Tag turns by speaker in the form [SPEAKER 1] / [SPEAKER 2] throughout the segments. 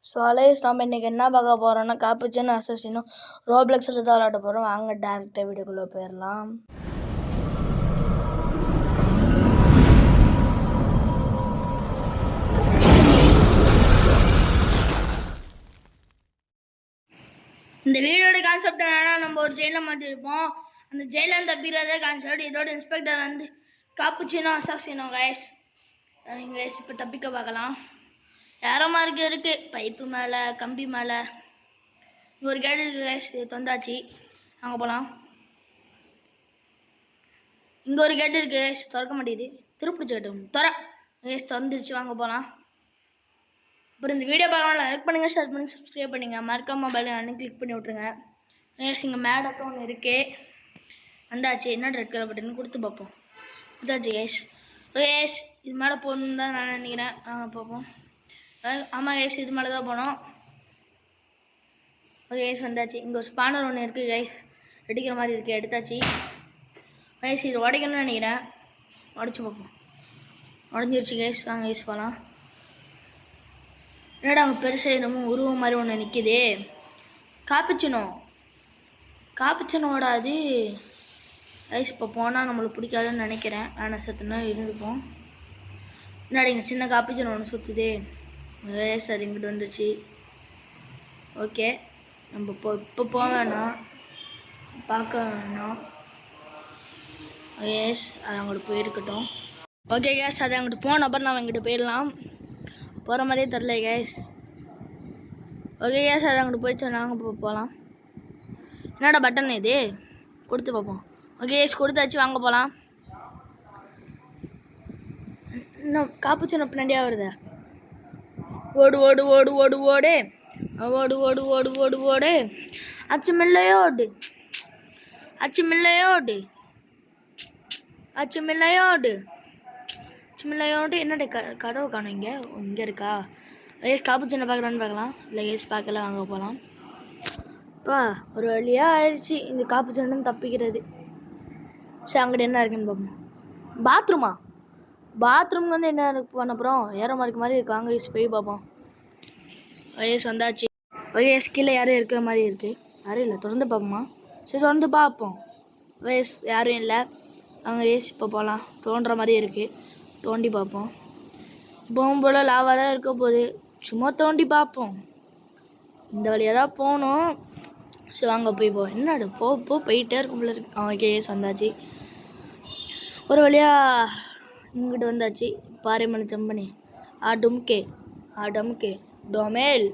[SPEAKER 1] So Alice நம்ம இன்றைக்கி என்ன பார்க்க போகிறோம்னா காப்புச்சினோ அசசினோ ரோப்ளெக்ஸில் தான் விளாட போகிறோம். வாங்க டேரெக்டாக வீடியோக்குள்ளே போயிடலாம். இந்த வீடியோட கான்செப்ட் என்னன்னா, நம்ம ஒரு ஜெயிலில் மாட்டிருப்போம். அந்த ஜெயிலில் தப்பிக்கிறதே கான்செப்ட். இதோட இன்ஸ்பெக்டர் வந்து காப்புச்சினோ அசசினோ கைஸ். நீங்கள் கைஸ் இப்போ தப்பிக்க பார்க்கலாம். யாரோ மாதிரி இருக்குது பைப்பு மேலே கம்பி மேலே. இங்கே ஒரு கேட் இருக்குது கைஸ், இது தொந்தாச்சு. அங்கே போகலாம். இங்கே ஒரு கேட் இருக்குது கைஸ், திறக்க மாட்டேங்குது. திருப்பிடிச்ச கேட்டு கைஸ் திறந்துருச்சு. வாங்க போகலாம். அப்புறம் இந்த வீடியோ பார்க்கலாம், லைக் பண்ணுங்கள், ஷேர் பண்ணுங்கள், சப்ஸ்கிரைப் பண்ணுங்கள். மறக்காம மொபைல் அண்ணன் கிளிக் பண்ணி விட்ருங்க. கைஸ் இங்கே மேடப்பும் ஒன்று இருக்கே வந்தாச்சு. என்ன ரெட் கலர் பட்டன் கொடுத்து பார்ப்போம். இதாச்சு கைஸ். கைஸ் இது மேலே போகணுன்னு தான் நான் நினைக்கிறேன். பார்ப்போம். ஆமாம் கைஸ், இது மேலே தான் போனோம். ஓகே கைஸ் வந்தாச்சு. இங்கே ஒரு ஸ்பானர் ஒன்று இருக்குது கைஸ், அடிக்கிற மாதிரி இருக்குது. எடுத்தாச்சு கைஸ். இது உடைக்கணும்னு நினைக்கிறேன். உடச்சி பார்ப்போம். உடஞ்சிருச்சு கைஸ். வாங்க கைஸ் போகலாம். என்னடா அவங்க பெருசாக என்னமோ உருவம் மாதிரி ஒன்று நிற்கிது. காப்பிச்சினோட அது கைஸ். இப்போ போனால் நம்மளுக்கு பிடிக்காதுன்னு நினைக்கிறேன். ஆனால் சத்துனா இருந்துப்போம். முன்னாடி இங்கே சின்ன காப்பிச்சினோ ஒன்று சுற்றுது கைஸ். அது இங்கிட்டு வந்துச்சு. ஓகே நம்ம இப்போ போக வேணாம், பார்க்க வேணாம் கைஸ். அது அங்கிட்டு போயிருக்கட்டும். ஓகே கேஸ், அது அங்கிட்டு போன அப்புறம் நம்ம இங்கிட்ட போயிடலாம். போகிற மாதிரியே தெரில கேஸ். ஓகே கேஸ், அது அங்கிட்டு போயிடுச்சு. நாங்கள் போகலாம். என்னடா பட்டன் இது, கொடுத்து பார்ப்போம். ஓகே கேஸ் கொடுத்தாச்சு. வாங்க போகலாம். இன்னும் காப்புச்சினோ பின்னாடியா வருதா? ஓடு ஓடு ஓடு ஓடு ஓடு ஓடு ஓடு ஓடு ஓடு ஓடு. அச்சுமில்லையோடு அச்சுமில்லையோடு அச்சுமில்லையோடு அச்சுமில்லையோடு. என்னடா கதவை காணும் இங்கே. இங்கே இருக்கா? ஏஸ் காப்புச்சினோ பார்க்குறான்னு பார்க்கலாம். இல்லை ஏஸ் பார்க்கல. வாங்க போகலாம். இப்போ ஒரு வழியாக ஆயிடுச்சு இந்த காப்புச்சினோ தப்பிக்கிறது. சரி அங்கிட்ட என்ன இருக்குன்னு பார்ப்போம். பாத்ரூம் வந்து என்ன இருக்கு பண்ண அப்புறம் ஏற மாதிரி இருக்கு. வாங்க ஏஸ் போய் பார்ப்போம். வயசு வந்தாச்சு. வயசு கீழே யாரும் இருக்கிற மாதிரி இருக்குது. யாரும் இல்லை. தொடர்ந்து பார்ப்போமா? சரி தொடர்ந்து பார்ப்போம். வயசு யாரும் இல்லை. அங்கே ஏசி இப்போ போகலாம். தோன்ற மாதிரி இருக்குது. தோண்டி பார்ப்போம். இப்போவும் போல் லாவாக தான் இருக்க போகுது. சும்மா தோண்டி பார்ப்போம். இந்த வழியாக தான் போகணும். சரி வாங்க போய் என்னடு போயிட்டே இருக்கும் போல இருக்கு. ஓகே ஏசி வந்தாச்சு. ஒரு வழியாக இங்கிட்டு வந்தாச்சு. பாறைமலை ஜம்பனி ஆடம்கே டொமேல்.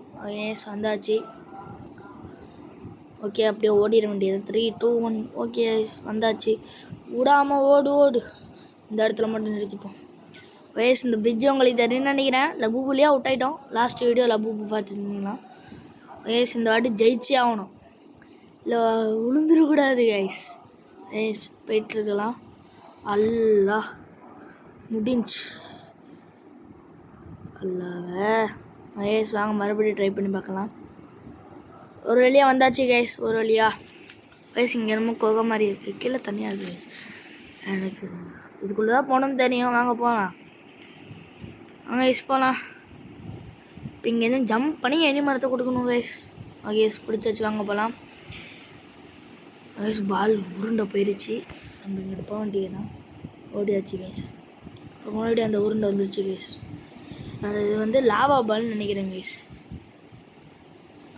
[SPEAKER 1] ஏஸ் வந்தாச்சு. ஓகே அப்படியே ஓடிட வேண்டியது. 3, 2, 1. ஓகே வந்தாச்சு. விடாமல் ஓடு. இந்த இடத்துல மட்டும் நிறுத்திப்போம். வயசு இந்த பிரிட்ஜ் உங்களுக்கு தெரியும்னு நினைக்கிறேன். லபூபுலியாக விட்டாயிட்டோம். லாஸ்ட் வீடியோ லபூபு பார்த்துருந்தீங்களா? வயசு இந்த வாட்டி ஜெயிச்சே ஆகணும். இல்லை விழுந்துடக்கூடாது கைஸ். வயசு போயிட்டுருக்கலாம். அல்லா முடிஞ்சு அல்லாவே. வயசு வாங்க மறுபடியும் ட்ரை பண்ணி பார்க்கலாம். ஒரு வழியாக வந்தாச்சு கைஸ். ஒரு வழியாக வயசு இங்கே என்னமோ குகை மாதிரி இருக்குது. கீழே தனியாக இருக்குது கைஸ். எனக்கு இதுக்குள்ளே தான் போகணும்னு தெரியும். வாங்க போகலாம். வாங்க கைஸ் போகலாம். இப்போ இங்கேருந்து ஜம்ப் பண்ணி எரி மரத்தை கொடுக்கணும் கைஸ். ஓகே கைஸ் பிடிச்சாச்சு. வாங்க போகலாம். கைஸ் பால் உருண்டை போயிடுச்சு. நம்ம இங்கிட்ட போக வேண்டியதுதான். ஓடியாச்சு கைஸ். இப்போ முன்னாடி அந்த உருண்டை வந்துருச்சு கைஸ். அது வந்து லாவா பால்னு நினைக்கிறேன் கைஸ்.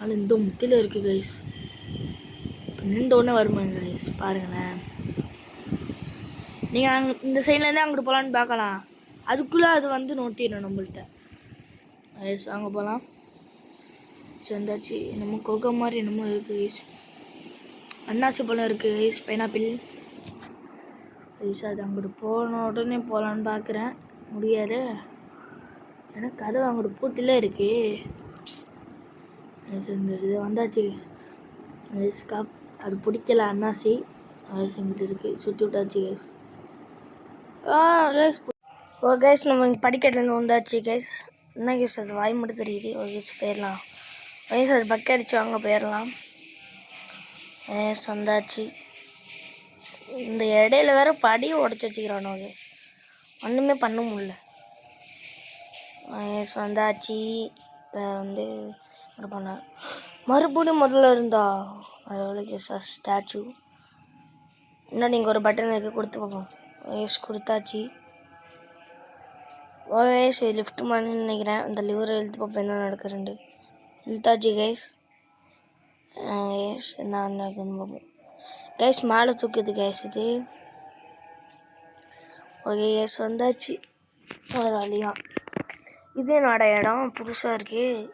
[SPEAKER 1] அது இந்த முக்கில் இருக்குது கைஸ். இப்போ நின்று ஒன்றே வருமாங்க கைஸ். பாருங்களேன். நீங்கள் இந்த சைட்லேருந்தே அங்கிட்டு போகலான்னு பார்க்கலாம். அதுக்குள்ளே அது வந்து நோட்டிடணும் நம்மள்கிட்ட கைஸ். வாங்க போகலாம். வந்தாச்சு. என்னமோ கொகை மாதிரி என்னமோ இருக்குது கைஸ். அன்னாசி பழம் இருக்குது கைஸ். Pineapple guys. அது அங்கிட்டு போன உடனே போகலான்னு பார்க்குறேன். முடியாது. ஏன்னா கதவு அங்கிட்டு பூட்டிலே இருக்கு. இந்த இது வந்தாச்சு கைஸ். அது பிடிக்கல அன்னாசி. கைஸ் எங்கிட்ட இருக்குது. சுற்றி விட்டாச்சு கைஸ். ஓ கைஸ் நம்ம இங்கே படிக்கட்டுலேருந்து வந்தாச்சு கைஸ். என்ன கைஸ் அது வாய் மட்டும் தெரியுது. ஓகே போயிடலாம் கைஸ். அது பக்கம் அடிச்சு வாங்க போயிடலாம். கைஸ் வந்தாச்சு. இந்த இடையில வேற படியை உடச்சி வச்சுக்கிறானோ கைஸ். ஒன்றுமே பண்ண முடியல. கைஸ் வந்தாச்சு. வந்து இது பண்ணேன். மறுபடியும் முதல்ல இருந்தா ஸ்டாச்சு. இன்னும் நீங்கள் ஒரு பட்டன் இருக்குது கொடுத்து பார்ப்போம். ஓஎஸ் கொடுத்தாச்சு. ஓஎஸ் லிஃப்ட் மாதிரி நினைக்கிறேன். இந்த லிவரை இழுத்து பார்ப்போம் என்ன நடக்குதுண்டு. இழுத்தாச்சு கைஸ். எஸ் என்ன நடக்குதுன்னு பார்ப்போம். கைஸ் மேலே தூக்குது கைஸ் இது. ஓகே எஸ் வந்தாச்சு ஒரு வழியாக. இது என்னோட இடம் புதுசாக இருக்குது.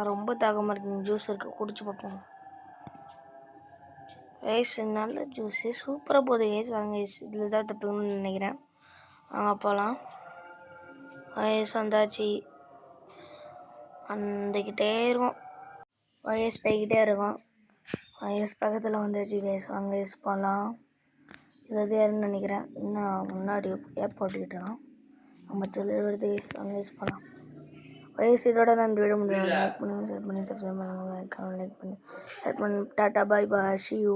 [SPEAKER 1] ரொம்ப தாகமாக இருக்குங்க. ஜூஸ் இருக்குது குடிச்சு பார்ப்போம். கைஸ் நல்ல ஜூஸு சூப்பராக போகுது கைஸ். வாங்க கைஸ் இதில் தான் தப்புன்னு நினைக்கிறேன். வாங்க போகலாம். வயசு வந்தாச்சு. வந்துக்கிட்டே இருக்கும். வயசு போய்கிட்டே இருக்கும். வயசு பக்கத்தில் வந்துடுச்சு கைஸ். வாங்க கைஸ் போகலாம். இதாவது யாருன்னு நினைக்கிறேன். இன்னும் முன்னாடி ஏப் போட்டுக்கிட்டோம். நம்ம எடுத்து கைஸ். வாங்க கைஸ் போகலாம். வயசு இதோட நான் இந்த வீடியோ முடியும். லைக் பண்ணுங்கள், ஷேர் பண்ணி சப்ஸ்கிரைப் பண்ணுங்கள். லைக் பண்ணி ஷேர் பண்ணி tata bye bye C you.